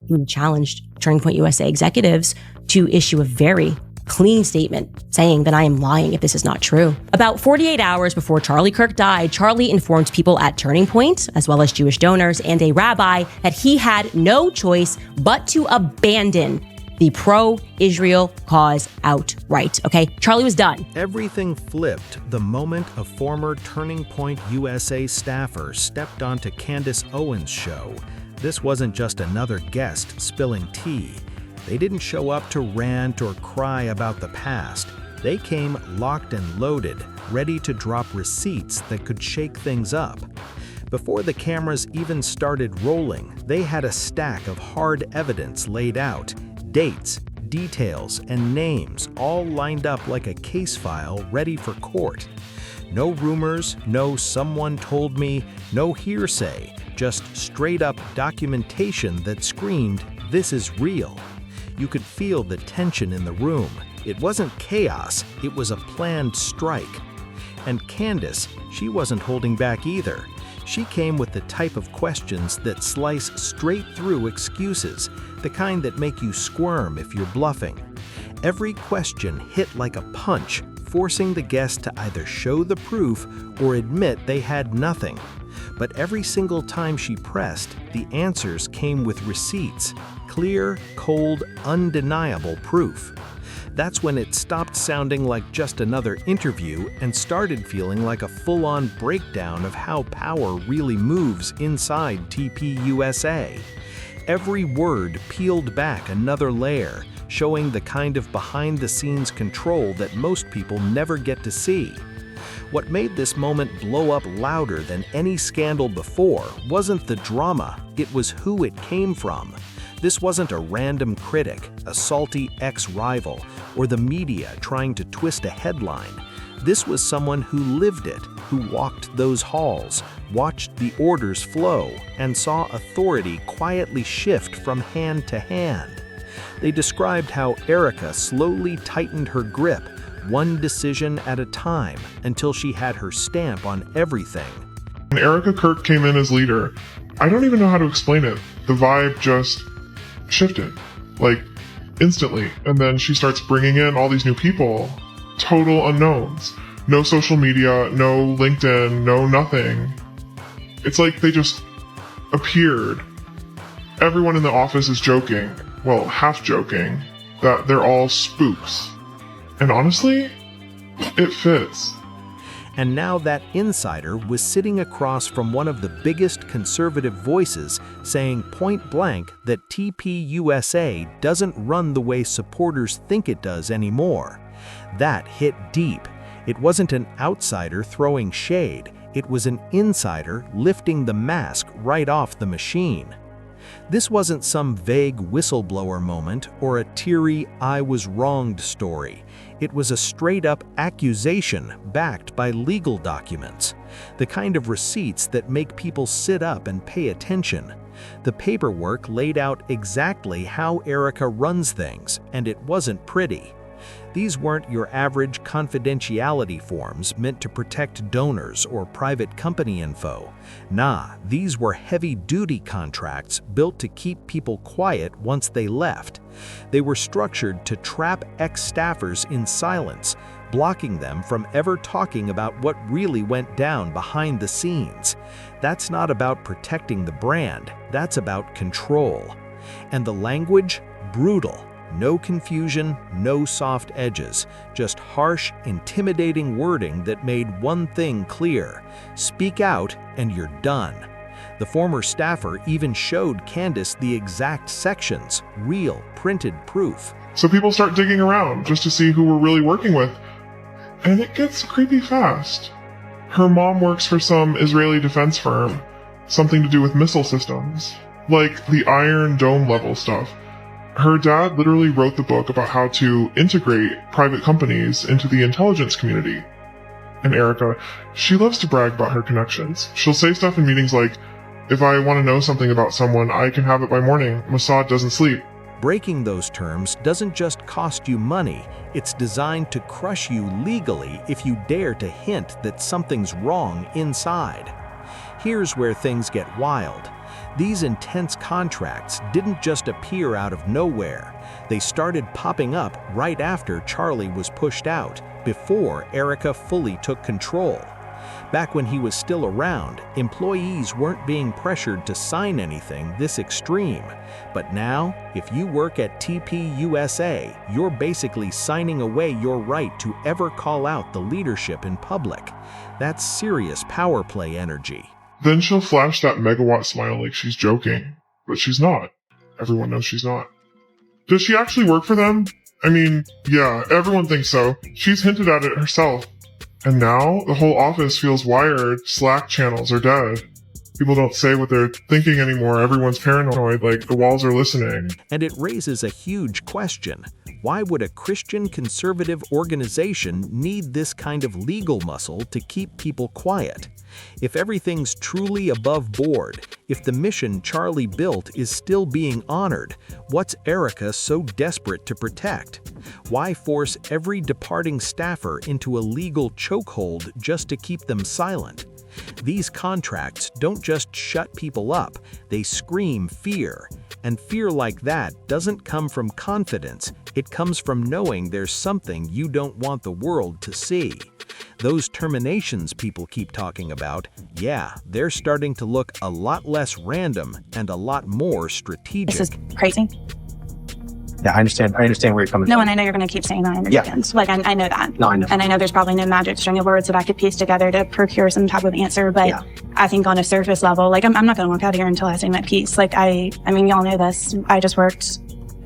who challenged Turning Point USA executives to issue a very clean statement saying that I am lying if this is not true. About 48 hours before Charlie Kirk died, Charlie informed people at Turning Point, as well as Jewish donors and a rabbi, that he had no choice but to abandon the pro-Israel cause outright, okay? Charlie was done. Everything flipped the moment a former Turning Point USA staffer stepped onto Candace Owens' show. This wasn't just another guest spilling tea. They didn't show up to rant or cry about the past. They came locked and loaded, ready to drop receipts that could shake things up. Before the cameras even started rolling, they had a stack of hard evidence laid out. Dates, details, and names all lined up like a case file ready for court. No rumors, no someone told me, no hearsay, just straight-up documentation that screamed, "This is real." You could feel the tension in the room. It wasn't chaos, it was a planned strike. And Candace, she wasn't holding back either. She came with the type of questions that slice straight through excuses, the kind that make you squirm if you're bluffing. Every question hit like a punch, forcing the guest to either show the proof or admit they had nothing. But every single time she pressed, the answers came with receipts. Clear, cold, undeniable proof. That's when it stopped sounding like just another interview and started feeling like a full-on breakdown of how power really moves inside TPUSA. Every word peeled back another layer, showing the kind of behind-the-scenes control that most people never get to see. What made this moment blow up louder than any scandal before wasn't the drama, it was who it came from. This wasn't a random critic, a salty ex-rival, or the media trying to twist a headline. This was someone who lived it, who walked those halls, watched the orders flow, and saw authority quietly shift from hand to hand. They described how Erika slowly tightened her grip, one decision at a time, until she had her stamp on everything. When Erika Kirk came in as leader, I don't even know how to explain it. The vibe just shifted, like instantly. And then she starts bringing in all these new people, total unknowns. No social media, no LinkedIn, no nothing. It's like they just appeared. Everyone in the office is joking, well, half joking, that they're all spooks. And honestly, it fits. And now that insider was sitting across from one of the biggest conservative voices saying point blank that TPUSA doesn't run the way supporters think it does anymore. That hit deep. It wasn't an outsider throwing shade. It was an insider lifting the mask right off the machine. This wasn't some vague whistleblower moment or a teary "I was wronged" story. It was a straight-up accusation backed by legal documents, the kind of receipts that make people sit up and pay attention. The paperwork laid out exactly how Erika runs things, and it wasn't pretty. These weren't your average confidentiality forms meant to protect donors or private company info. Nah, these were heavy-duty contracts built to keep people quiet once they left. They were structured to trap ex-staffers in silence, blocking them from ever talking about what really went down behind the scenes. That's not about protecting the brand, that's about control. And the language? Brutal. No confusion, no soft edges, just harsh, intimidating wording that made one thing clear: speak out and you're done. The former staffer even showed Candace the exact sections, real, printed proof. So people start digging around just to see who we're really working with. And it gets creepy fast. Her mom works for some Israeli defense firm, something to do with missile systems, like the Iron Dome level stuff. Her dad literally wrote the book about how to integrate private companies into the intelligence community. And Erika, she loves to brag about her connections. She'll say stuff in meetings like, if I want to know something about someone, I can have it by morning. Mossad doesn't sleep. Breaking those terms doesn't just cost you money, it's designed to crush you legally if you dare to hint that something's wrong inside. Here's where things get wild. These intense contracts didn't just appear out of nowhere. They started popping up right after Charlie was pushed out, before Erika fully took control. Back when he was still around, employees weren't being pressured to sign anything this extreme. But now, if you work at TPUSA, you're basically signing away your right to ever call out the leadership in public. That's serious power play energy. Then she'll flash that megawatt smile like she's joking. But she's not. Everyone knows she's not. Does she actually work for them? I mean, yeah, everyone thinks so. She's hinted at it herself. And now, the whole office feels wired. Slack channels are dead. People don't say what they're thinking anymore. Everyone's paranoid, like the walls are listening. And it raises a huge question. Why would a Christian conservative organization need this kind of legal muscle to keep people quiet? If everything's truly above board, if the mission Charlie built is still being honored, what's Erika so desperate to protect? Why force every departing staffer into a legal chokehold just to keep them silent? These contracts don't just shut people up, they scream fear. And fear like that doesn't come from confidence, it comes from knowing there's something you don't want the world to see. Those terminations people keep talking about, yeah, they're starting to look a lot less random and a lot more strategic. This is crazy. Yeah, I understand where you're coming from. No, and I know you're going to keep saying that in your defense. Like, I know that. No, I know. And I know there's probably no magic string of words that I could piece together to procure some type of answer, but yeah. I think on a surface level, like, I'm not going to walk out of here until I say my piece. Like, I mean, y'all know this. I just worked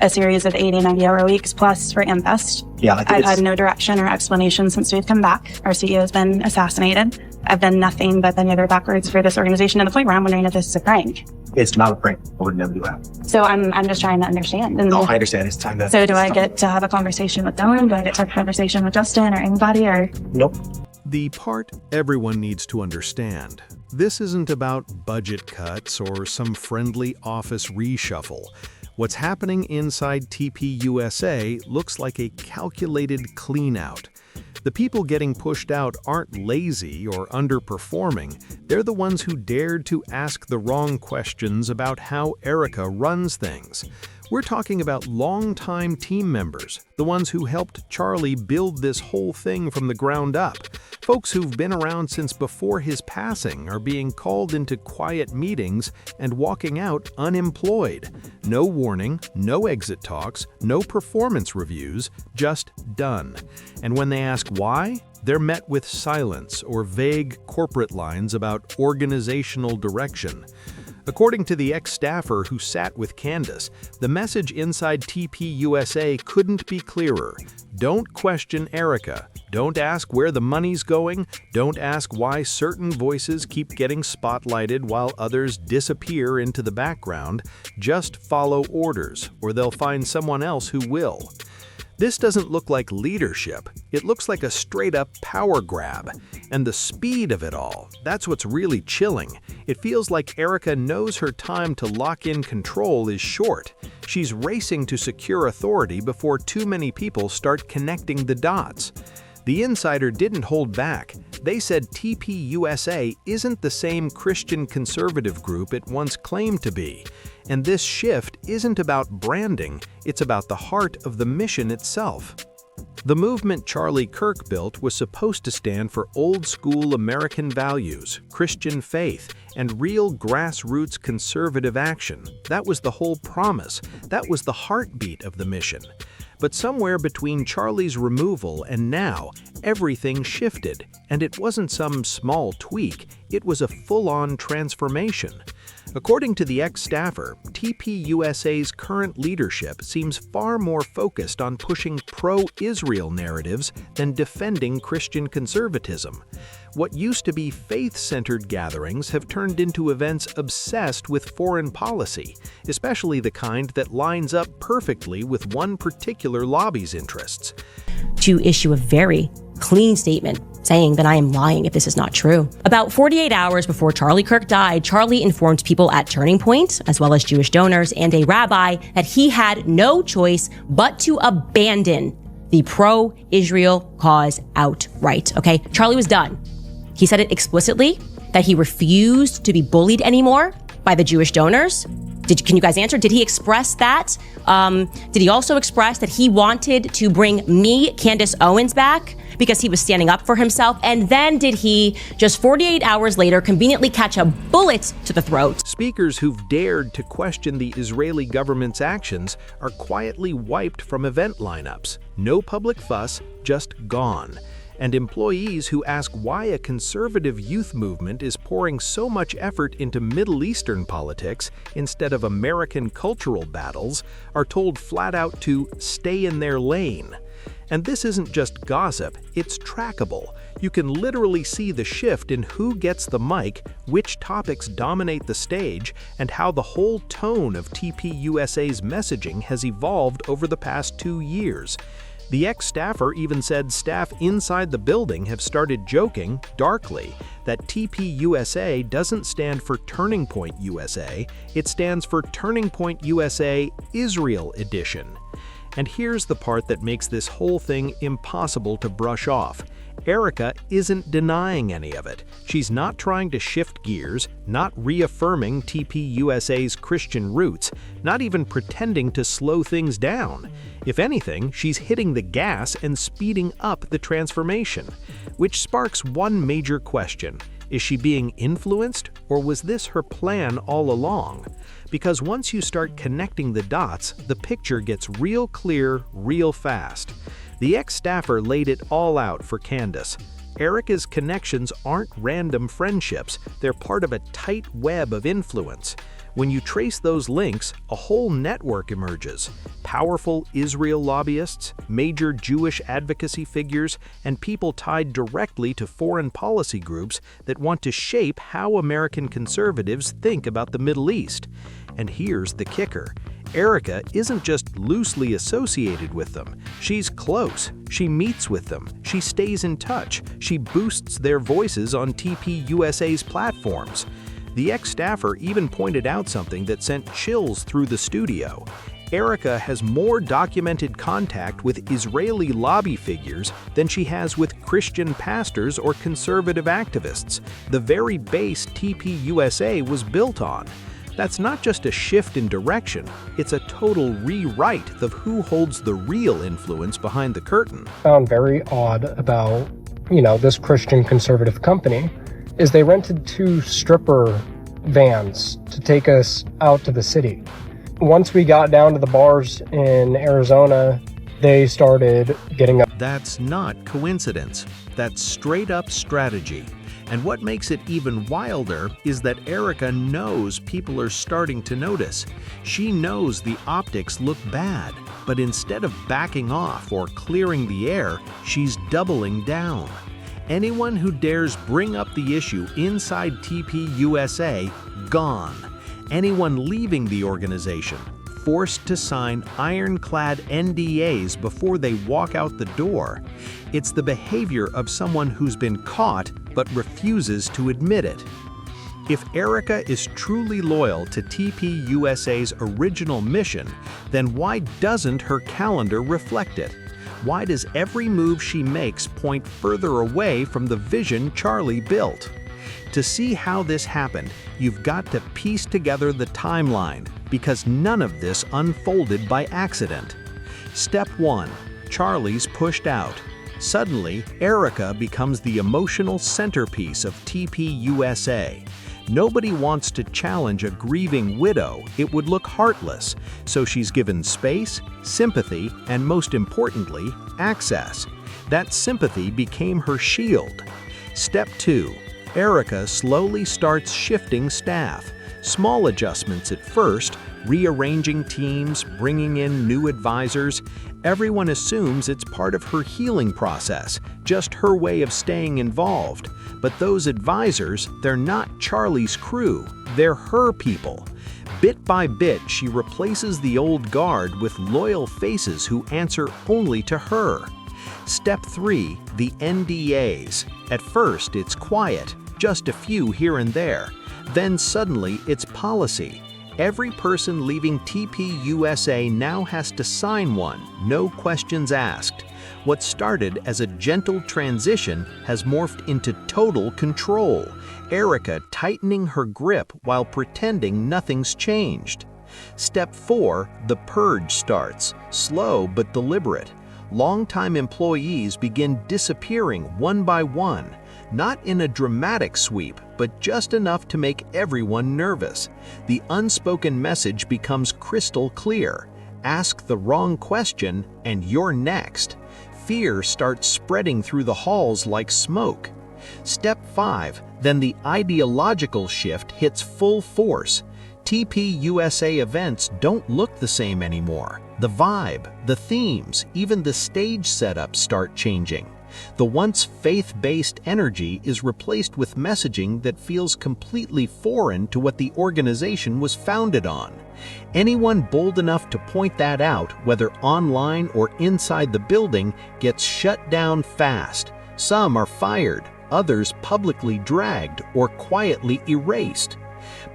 a series of 80, 90-hour weeks plus for Invest. Yeah, I've had no direction or explanation since we've come back. Our CEO has been assassinated. I've done nothing but bend over backwards for this organization to the point where I'm wondering if this is a prank. It's not a prank. I would never do that. So I'm just trying to understand. And no, I understand. It's time to... So do I get to have a conversation with Dylan? Do I get to have a conversation with Justin or anybody? Or Nope. The part everyone needs to understand. This isn't about budget cuts or some friendly office reshuffle. What's happening inside TPUSA looks like a calculated clean-out. The people getting pushed out aren't lazy or underperforming. They're the ones who dared to ask the wrong questions about how Erika runs things. We're talking about longtime team members, the ones who helped Charlie build this whole thing from the ground up. Folks who've been around since before his passing are being called into quiet meetings and walking out unemployed. No warning, no exit talks, no performance reviews, just done. And when they ask why, they're met with silence or vague corporate lines about organizational direction. According to the ex-staffer who sat with Candace, the message inside TPUSA couldn't be clearer. Don't question Erika. Don't ask where the money's going. Don't ask why certain voices keep getting spotlighted while others disappear into the background. Just follow orders, or they'll find someone else who will. This doesn't look like leadership. It looks like a straight-up power grab. And the speed of it all, that's what's really chilling. It feels like Erika knows her time to lock in control is short. She's racing to secure authority before too many people start connecting the dots. The insider didn't hold back. They said TPUSA isn't the same Christian conservative group it once claimed to be. And this shift isn't about branding, it's about the heart of the mission itself. The movement Charlie Kirk built was supposed to stand for old-school American values, Christian faith, and real grassroots conservative action. That was the whole promise. That was the heartbeat of the mission. But somewhere between Charlie's removal and now, everything shifted, and it wasn't some small tweak, it was a full-on transformation. According to the ex-staffer, TPUSA's current leadership seems far more focused on pushing pro-Israel narratives than defending Christian conservatism. What used to be faith-centered gatherings have turned into events obsessed with foreign policy, especially the kind that lines up perfectly with one particular lobby's interests. To issue a very clean statement saying that I am lying if this is not true. About 48 hours before Charlie Kirk died, Charlie informed people at Turning Point, as well as Jewish donors and a rabbi, that he had no choice but to abandon the pro-Israel cause outright, okay? Charlie was done. He said it explicitly, that he refused to be bullied anymore, by the Jewish donors? Can you guys answer? Did he express that? Did he also express that he wanted to bring me, Candace Owens, back because he was standing up for himself? And then did he, just 48 hours later, conveniently catch a bullet to the throat? Speakers who've dared to question the Israeli government's actions are quietly wiped from event lineups. No public fuss, just gone. And employees who ask why a conservative youth movement is pouring so much effort into Middle Eastern politics instead of American cultural battles are told flat out to stay in their lane. And this isn't just gossip, it's trackable. You can literally see the shift in who gets the mic, which topics dominate the stage, and how the whole tone of TPUSA's messaging has evolved over the past 2 years. The ex-staffer even said staff inside the building have started joking, darkly, that TPUSA doesn't stand for Turning Point USA, it stands for Turning Point USA Israel Edition. And here's the part that makes this whole thing impossible to brush off. Erika isn't denying any of it. She's not trying to shift gears, not reaffirming TPUSA's Christian roots, not even pretending to slow things down. If anything, she's hitting the gas and speeding up the transformation. Which sparks one major question. Is she being influenced, or was this her plan all along? Because once you start connecting the dots, the picture gets real clear, real fast. The ex-staffer laid it all out for Candace. Erika's connections aren't random friendships, they're part of a tight web of influence. When you trace those links, a whole network emerges. Powerful Israel lobbyists, major Jewish advocacy figures, and people tied directly to foreign policy groups that want to shape how American conservatives think about the Middle East. And here's the kicker. Erika isn't just loosely associated with them. She's close. She meets with them. She stays in touch. She boosts their voices on TPUSA's platforms. The ex-staffer even pointed out something that sent chills through the studio. Erika has more documented contact with Israeli lobby figures than she has with Christian pastors or conservative activists, the very base TPUSA was built on. That's not just a shift in direction, it's a total rewrite of who holds the real influence behind the curtain. Found very odd about, this Christian conservative company is they rented 2 stripper vans to take us out to the city. Once we got down to the bars in Arizona, they started getting up. That's not coincidence. That's straight up strategy. And what makes it even wilder is that Erika knows people are starting to notice. She knows the optics look bad, but instead of backing off or clearing the air, she's doubling down. Anyone who dares bring up the issue inside TPUSA, gone. Anyone leaving the organization, forced to sign ironclad NDAs before they walk out the door. It's the behavior of someone who's been caught but refuses to admit it. If Erika is truly loyal to TPUSA's original mission, then why doesn't her calendar reflect it? Why does every move she makes point further away from the vision Charlie built? To see how this happened, you've got to piece together the timeline, because none of this unfolded by accident. Step 1. Charlie's pushed out. Suddenly, Erika becomes the emotional centerpiece of TPUSA. Nobody wants to challenge a grieving widow, it would look heartless, so she's given space, sympathy, and most importantly, access. That sympathy became her shield. Step 2. Erika slowly starts shifting staff. Small adjustments at first, rearranging teams, bringing in new advisors. Everyone assumes it's part of her healing process, just her way of staying involved. But those advisors, they're not Charlie's crew, they're her people. Bit by bit, she replaces the old guard with loyal faces who answer only to her. Step 3. The NDAs. At first, it's quiet, just a few here and there. Then suddenly, it's policy. Every person leaving TPUSA now has to sign one, no questions asked. What started as a gentle transition has morphed into total control, Erika tightening her grip while pretending nothing's changed. Step 4, the purge starts, slow but deliberate. Longtime employees begin disappearing one by one, not in a dramatic sweep, but just enough to make everyone nervous. The unspoken message becomes crystal clear. Ask the wrong question and you're next. Fear starts spreading through the halls like smoke. Step 5, then the ideological shift hits full force. TPUSA events don't look the same anymore. The vibe, the themes, even the stage setup start changing. The once faith-based energy is replaced with messaging that feels completely foreign to what the organization was founded on. Anyone bold enough to point that out, whether online or inside the building, gets shut down fast. Some are fired, others publicly dragged or quietly erased.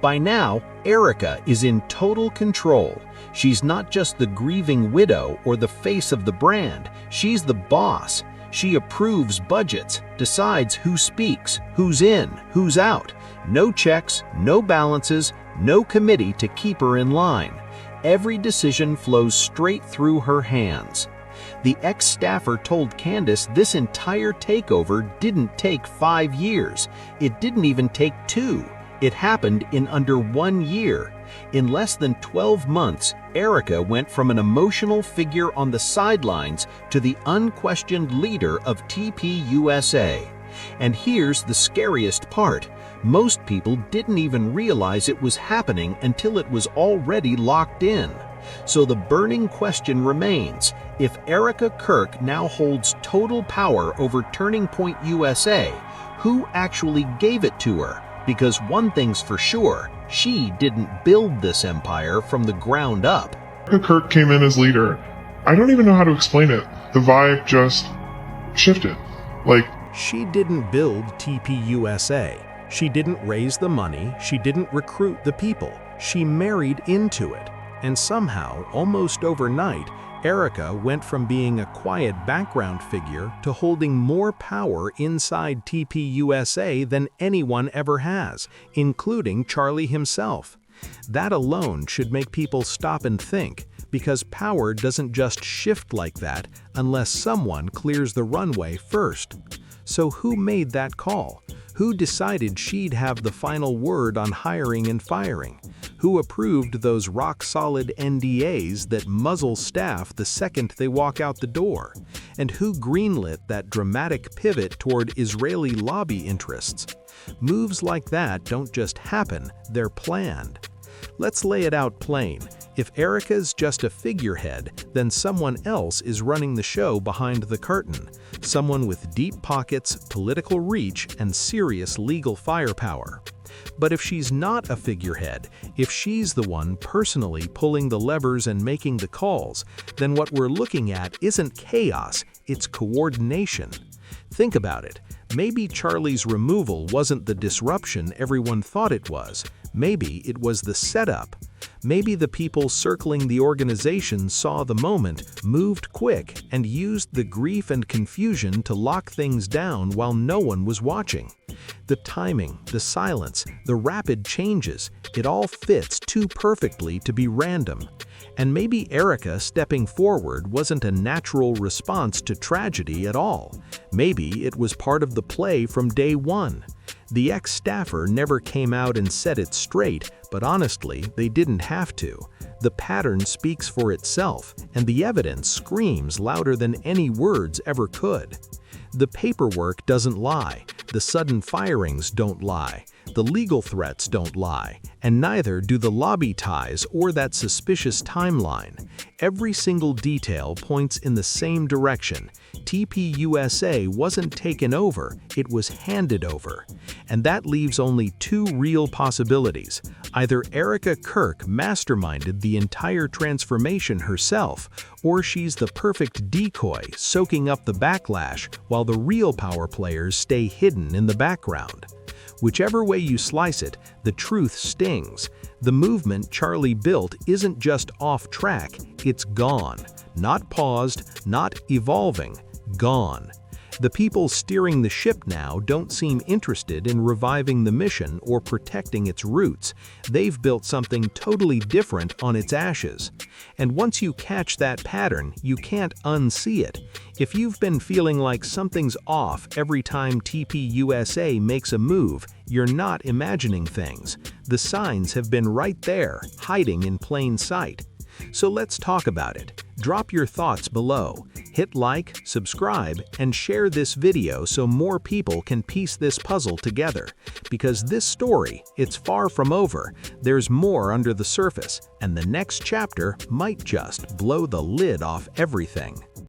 By now, Erika is in total control. She's not just the grieving widow or the face of the brand, she's the boss. She approves budgets, decides who speaks, who's in, who's out. No checks, no balances, no committee to keep her in line. Every decision flows straight through her hands. The ex-staffer told Candace this entire takeover didn't take 5 years. It didn't even take 2. It happened in under 1 year. In less than 12 months, Erika went from an emotional figure on the sidelines to the unquestioned leader of TPUSA. And here's the scariest part. Most people didn't even realize it was happening until it was already locked in. So the burning question remains, if Erika Kirk now holds total power over Turning Point USA, who actually gave it to her? Because one thing's for sure, she didn't build this empire from the ground up. Erika Kirk came in as leader. I don't even know how to explain it. The vibe just shifted. She didn't build TPUSA. She didn't raise the money. She didn't recruit the people. She married into it. And somehow, almost overnight, Erika went from being a quiet background figure to holding more power inside TPUSA than anyone ever has, including Charlie himself. That alone should make people stop and think, because power doesn't just shift like that unless someone clears the runway first. So who made that call? Who decided she'd have the final word on hiring and firing? Who approved those rock-solid NDAs that muzzle staff the second they walk out the door? And who greenlit that dramatic pivot toward Israeli lobby interests? Moves like that don't just happen, they're planned. Let's lay it out plain. If Erika's just a figurehead, then someone else is running the show behind the curtain. Someone with deep pockets, political reach, and serious legal firepower. But if she's not a figurehead, if she's the one personally pulling the levers and making the calls, then what we're looking at isn't chaos, it's coordination. Think about it. Maybe Charlie's removal wasn't the disruption everyone thought it was. Maybe it was the setup. Maybe the people circling the organization saw the moment, moved quick, and used the grief and confusion to lock things down while no one was watching. The timing, the silence, the rapid changes, it all fits too perfectly to be random. And maybe Erika stepping forward wasn't a natural response to tragedy at all. Maybe it was part of the play from day one. The ex-staffer never came out and said it straight, but honestly, they didn't have to. The pattern speaks for itself, and the evidence screams louder than any words ever could. The paperwork doesn't lie, the sudden firings don't lie, the legal threats don't lie, and neither do the lobby ties or that suspicious timeline. Every single detail points in the same direction. TPUSA wasn't taken over, it was handed over. And that leaves only two real possibilities. Either Erika Kirk masterminded the entire transformation herself, or she's the perfect decoy soaking up the backlash while the real power players stay hidden in the background. Whichever way you slice it, the truth stings. The movement Charlie built isn't just off track, it's gone. Not paused, not evolving, gone. The people steering the ship now don't seem interested in reviving the mission or protecting its roots. They've built something totally different on its ashes. And once you catch that pattern, you can't unsee it. If you've been feeling like something's off every time TPUSA makes a move, you're not imagining things. The signs have been right there, hiding in plain sight. So let's talk about it. Drop your thoughts below. Hit like, subscribe, and share this video so more people can piece this puzzle together. Because this story, it's far from over. There's more under the surface, and the next chapter might just blow the lid off everything.